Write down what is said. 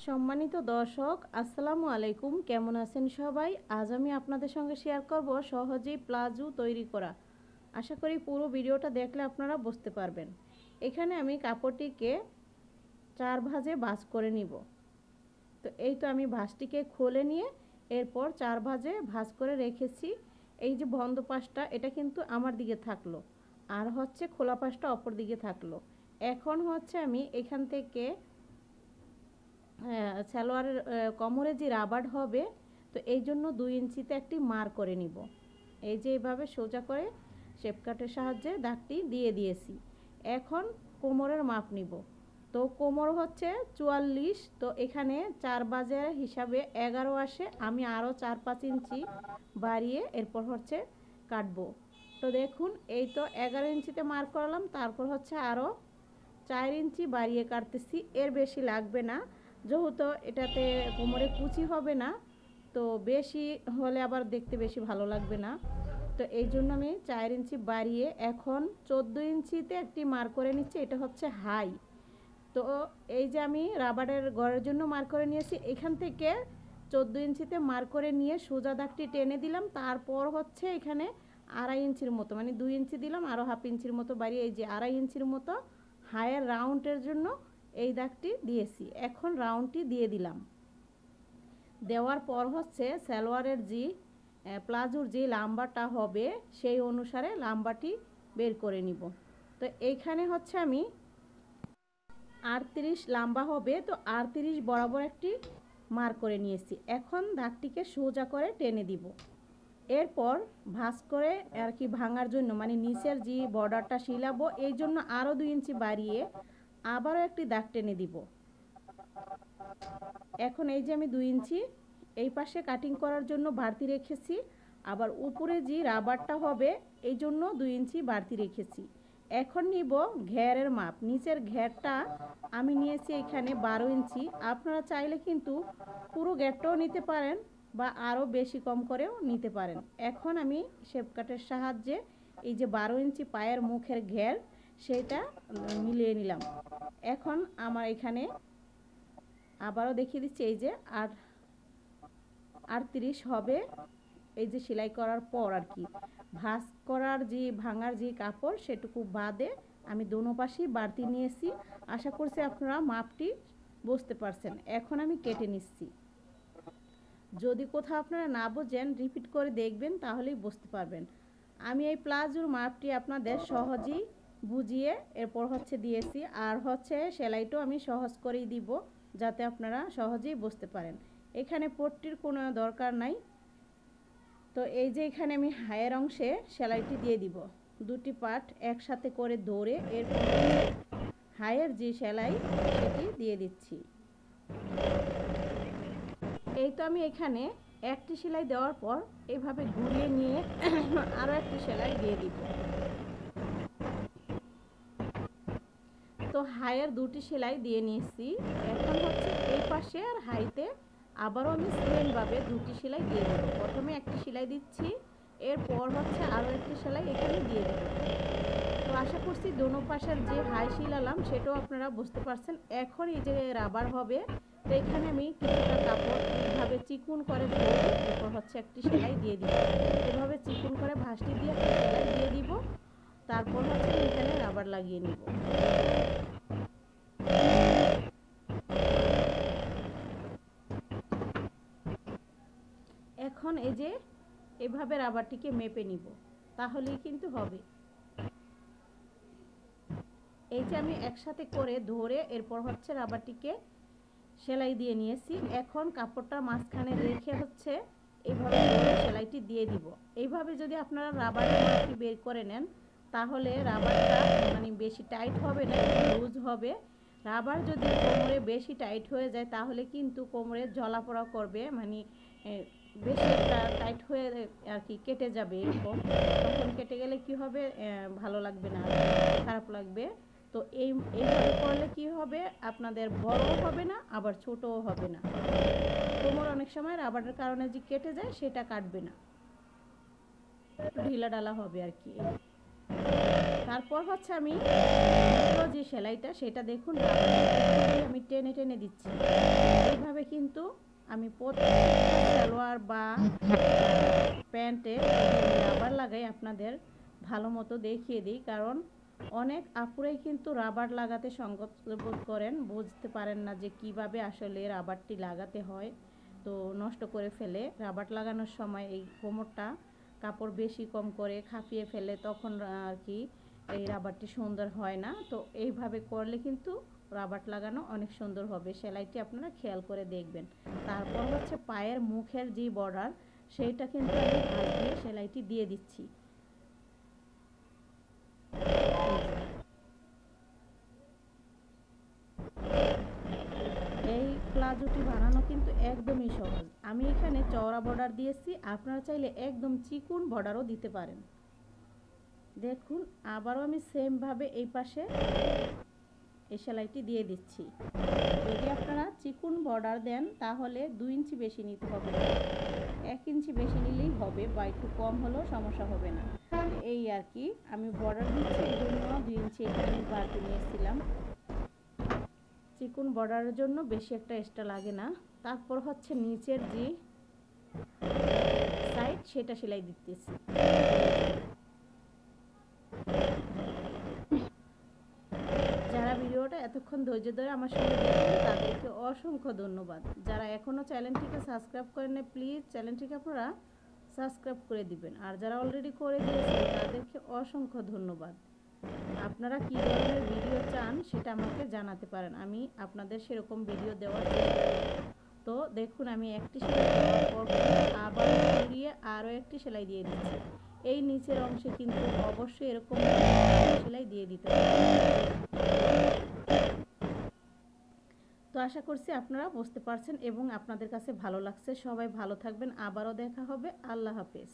সম্মানিত দর্শক, আসসালামু আলাইকুম। কেমন আছেন সবাই? আজ আমি আপনাদের সঙ্গে শেয়ার করব সহজেই প্লাজো তৈরি করা। আশা করি পুরো ভিডিওটা দেখলে আপনারা বুঝতে পারবেন। এখানে আমি কাপড়টিকে 4 ভাঁজে ভাঁজ করে নিব। তো এই তো আমি ভাঁজটিকে খুলে নিয়ে এরপর 4 ভাঁজে ভাঁজ করে রেখেছি। এই যে বন্ধ পাশটা এটা কিন্তু আমার দিকে থাকলো, আর হচ্ছে খোলা পাশটা অপর দিকে থাকলো। এখন হচ্ছে আমি এখান থেকে সালোয়ারের কোমরে যে রাবার হবে, তো এই জন্য 2 ইঞ্চিতে একটি মার করে নিব। এই যে এইভাবে সোজা করে শেপ কাটের সাহায্যে দাগটি দিয়ে দিয়েছি। এখন কোমরের মাপ নিব। তো কোমর হচ্ছে 44, তো এখানে 4 ভাঁজের হিসাবে 11 আসে। আমি আরও 4-5 ইঞ্চি বাড়িয়ে এরপর হচ্ছে কাটবো। তো দেখুন এই তো 11 ইঞ্চিতে মার্ক করলাম, তারপর হচ্ছে আরও 4 ইঞ্চি বাড়িয়ে কাটতেছি। এর বেশি লাগবে না, যেহেতু এটাতে কোমরে কুচি হবে না, তো বেশি হলে আবার দেখতে বেশি ভালো লাগবে না। তো এই জন্য আমি 4 ইঞ্চি বাড়িয়ে এখন 14 ইঞ্চিতে একটি মার্ক করে নিচ্ছি। এটা হচ্ছে হাই। তো এই যে আমি রাবারের গড়ের জন্য মার্ক করে নিয়েছি, এখান থেকে 14 ইঞ্চিতে মার্ক করে নিয়ে সোজা দাগটি টেনে দিলাম। তারপর হচ্ছে এখানে 2.5 ইঞ্চির মতো, মানে 2 ইঞ্চি দিলাম, আরও হাফ ইঞ্চির মতো বাড়িয়ে এই যে 2.5 ইঞ্চির মতো হায়ের রাউন্ডের জন্য এই দাগটি দিয়েছি। এখন রাউন্ডটি দিয়ে দিলাম। দেওয়ার পর হচ্ছে সালোয়ারের যে প্লাজোর যে লাম্বাটা হবে সেই অনুসারে লাম্বাটি বের করে নিব। তো এইখানে হচ্ছে আমি 38 লম্বা হবে, তো 38 বরাবর একটি মার্ক করে নিয়েছি। এখন দাগটিকে সোজা করে টেনে দিব। এরপর ভাঁজ করে আর কি ভাঙার জন্য, মানে নিচের যে বর্ডারটা শিলাবো এই জন্য আরও 2 ইঞ্চি বাড়িয়ে আবারও একটি দাগ টেনে দিব। এখন এই যে আমি 2 ইঞ্চি এই পাশে কাটিং করার জন্য বাড়তি রেখেছি, আবার উপরে যে রাবারটা হবে এই জন্য 2 ইঞ্চি বাড়তি রেখেছি। এখন নিব ঘেরের মাপ। নিচের ঘেরটা আমি নিয়েছি এখানে 12 ইঞ্চি। আপনারা চাইলে কিন্তু পুরো ঘেরটাও নিতে পারেন বা আরও বেশি কম করেও নিতে পারেন। এখন আমি শেপ কাটের সাহায্যে এই যে 12 ইঞ্চি পায়ের মুখের ঘের সেটা মিলিয়ে নিলাম। এখন আমার এখানে আবারও দেখিয়ে দিচ্ছি, এই যে 38 হবে। এই যে সেলাই করার পর আর কি ভাঁজ করার যে ভাঙার যে কাপড় সেটুকু বাদে আমি দোনো পাশেই বাড়তি নিয়েছি। আশা করছি আপনারা মাপটি বুঝতে পারছেন। এখন আমি কেটে নিচ্ছি। যদি কোথাও আপনারা না বোঝেন রিপিট করে দেখবেন, তাহলেই বুঝতে পারবেন। আমি এই প্লাজোর মাপটি আপনাদের সহজেই বুঝিয়ে এরপর হচ্ছে দিয়েছি, আর হচ্ছে সেলাইটাও আমি সহজ করেই দিব যাতে আপনারা সহজেই বুঝতে পারেন। এখানে পট্টির কোনো দরকার নাই। তো এই যে এখানে আমি হায়ের অংশে সেলাইটি দিয়ে দিব। দুটি পার্ট একসাথে করে ধরে এরপর হায়ের যে সেলাই সেটি দিয়ে দিচ্ছি। এই তো আমি এখানে একটি সেলাই দেওয়ার পর এইভাবে ঘুরিয়ে নিয়ে আরও একটি সেলাই দিয়ে দিব। তো হায়ের দুটি সেলাই দিয়ে নিয়েছি। এখন হচ্ছে এই পাশে আর হাইতে আবারও আমি সেমভাবে দুটি সেলাই দিয়ে দেবো। প্রথমে একটি সেলাই দিচ্ছি, এরপর হচ্ছে আরও একটি সেলাই এখানে দিয়ে দেবো। তো আশা করছি দোনো পাশের যে হাই শিলালাম সেটাও আপনারা বুঝতে পারছেন। এখন এই যে রাবার হবে, তো এখানে আমি কিছুটা কাপড় এইভাবে চিকুন করে ধরে এরপর হচ্ছে একটি সেলাই দিয়ে দিব। এভাবে চিকুন করে ভাঁজটি দিয়ে একটি সেলাই দিয়ে দিব। তারপর হচ্ছে এখানে রাবার লাগিয়ে নিব। এখন এই যে এভাবে রাবারটিকে মেপে নিব, তাহলেই কিন্তু হবে। এই যে আমি একসাথে করে ধরে এরপর হচ্ছে রাবারটিকে সেলাই দিয়ে নিয়েছি। এখন কাপড়টা মাঝখানে রেখে হচ্ছে এইভাবে সেলাইটি দিয়ে দিব। এইভাবে যদি আপনারা রাবারের মাপটি বের করে নেন তাহলে রাবারটা মানে বেশি টাইট হবে না, লুজ হবে। রাবার যদি কোমরে বেশি টাইট হয়ে যায় তাহলে কিন্তু কোমরে জ্বলাপোড়া করবে, মানে বেশি একটা টাইট হয়ে আর কি কেটে যাবে এরকম। তখন কেটে গেলে কি হবে, ভালো লাগবে না, খারাপ লাগবে। তো এইভাবে করলে কি হবে, আপনাদের বড়ও হবে না আবার ছোটও হবে না। কোমর অনেক সময় রাবারের কারণে যে কেটে যায় সেটা কাটবে না, ঢিলা ডালা হবে আর কি। তারপর হচ্ছে আমি যে সেলাইটা সেটা দেখুন আমি টেনে টেনে দিচ্ছি। কিন্তু আমি প্রত্যেকটা সালোয়ার বা প্যান্টে রাবার লাগাই আপনাদের ভালো মতো দেখিয়ে দিই, কারণ অনেক আপুরাই কিন্তু রাবার লাগাতে সংকোচ বোধ করেন, বুঝতে পারেন না যে কিভাবে আসলে রাবারটি লাগাতে হয়, তো নষ্ট করে ফেলে। রাবার লাগানোর সময় এই কোমরটা কাপড় বেশি কম করে খাপিয়ে ফেলে, তখন আর কি এই রাবারটি সুন্দর হয় না। তো এইভাবে করলে কিন্তু রাবার লাগানো অনেক সুন্দর হবে। সেলাইটি আপনারা খেয়াল করে দেখবেন। তারপর হচ্ছে পায়ের মুখের যে বর্ডার, সেইটা কিন্তু আমি ভাঁজ দিয়ে সেলাইটি দিয়ে দিচ্ছি। এই প্লাজোটি বানানো কিন্তু একদমই সহজ। আমি এখানে চওড়া বর্ডার দিয়েছি, আপনারা চাইলে একদম চিকুন বর্ডারও দিতে পারেন। দেখুন আবারও আমি সেমভাবে এই পাশে এই সেলাইটি দিয়ে দিচ্ছি। যদি আপনারা চিকুন বর্ডার দেন তাহলে 2 ইঞ্চি বেশি নিতে হবে, 1 ইঞ্চি বেশি নিলেই হবে, বা একটু কম হলেও সমস্যা হবে না। এই আর কি আমি বর্ডার দিচ্ছি, এই জন্য 2 ইঞ্চি এখানে আমি বাড়তি নিয়েছিলাম। চিকুন বর্ডারের জন্য বেশি একটা এক্সট্রা লাগে না। তারপর হচ্ছে নিচের যে সাইড সেটা সেলাই দিতেছি। যারা ভিডিওটা এতক্ষণ ধৈর্য ধরে আমার সঙ্গে দেখেন তাদেরকে অসংখ্য ধন্যবাদ। যারা এখনও চ্যানেলটিকে সাবস্ক্রাইব করেন না, প্লিজ চ্যানেলটিকে আপনারা সাবস্ক্রাইব করে দিবেন, আর যারা অলরেডি করে দিয়েছেন তাদেরকে অসংখ্য ধন্যবাদ। আপনারা কী ধরনের ভিডিও চান সেটা আমাকে জানাতে পারেন, আমি আপনাদের সেরকম ভিডিও দেওয়ার চেষ্টা করব। তো দেখুন আমি একটি সেলাই দেওয়ার পর আবার ঘুরিয়ে আরও একটি সেলাই দিয়ে দিচ্ছি। এই নিচের অংশে কিন্তু অবশ্যই এরকম সেলাই দিয়ে দিতে হবে। তো আশা করছি আপনারা বুঝতে পারছেন এবং আপনাদের কাছে ভালো লাগছে। সবাই ভালো থাকবেন, আবারও দেখা হবে। আল্লাহ হাফেজ।